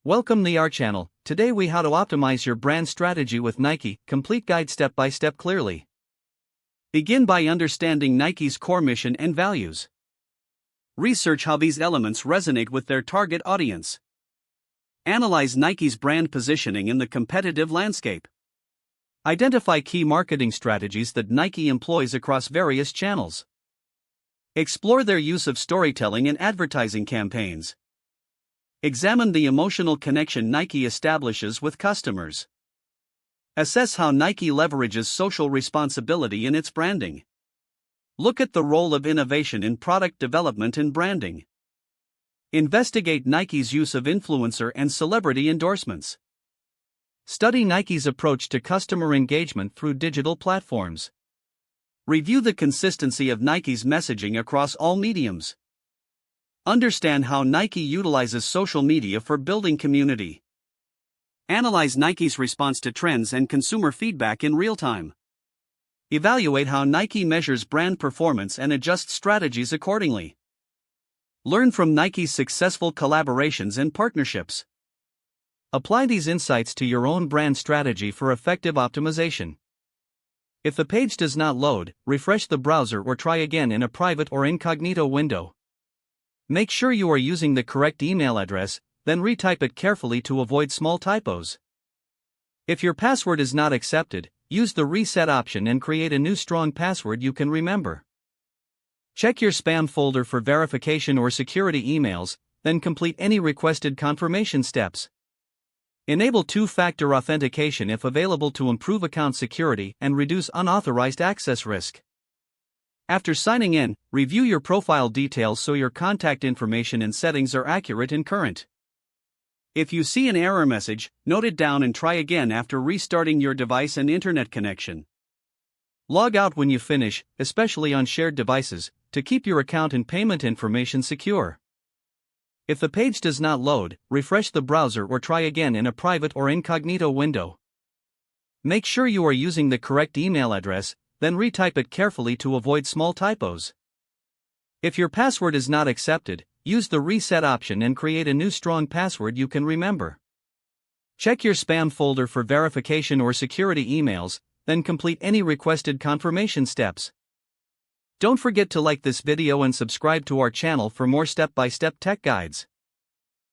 Welcome to our channel. Today we how to optimize your brand strategy with Nike, complete guide step by step clearly. Begin by understanding Nike's core mission and values. Research how these elements resonate with their target audience. Analyze Nike's brand positioning in the competitive landscape. Identify key marketing strategies that Nike employs across various channels. Explore their use of storytelling in advertising campaigns. Examine the emotional connection Nike establishes with customers. Assess how Nike leverages social responsibility in its branding. Look at the role of innovation in product development and branding. Investigate Nike's use of influencer and celebrity endorsements. Study Nike's approach to customer engagement through digital platforms. Review the consistency of Nike's messaging across all mediums. Understand how Nike utilizes social media for building community. Analyze Nike's response to trends and consumer feedback in real time. Evaluate how Nike measures brand performance and adjusts strategies accordingly. Learn from Nike's successful collaborations and partnerships. Apply these insights to your own brand strategy for effective optimization. If the page does not load, refresh the browser or try again in a private or incognito window. Make sure you are using the correct email address, then retype it carefully to avoid small typos. If your password is not accepted, use the reset option and create a new strong password you can remember. Check your spam folder for verification or security emails, then complete any requested confirmation steps. Enable two-factor authentication if available to improve account security and reduce unauthorized access risk. After signing in, review your profile details so your contact information and settings are accurate and current. If you see an error message, note it down and try again after restarting your device and internet connection. Log out when you finish, especially on shared devices, to keep your account and payment information secure. If the page does not load, refresh the browser or try again in a private or incognito window. Make sure you are using the correct email address, then retype it carefully to avoid small typos. If your password is not accepted, use the reset option and create a new strong password you can remember. Check your spam folder for verification or security emails, then complete any requested confirmation steps. Don't forget to like this video and subscribe to our channel for more step-by-step tech guides.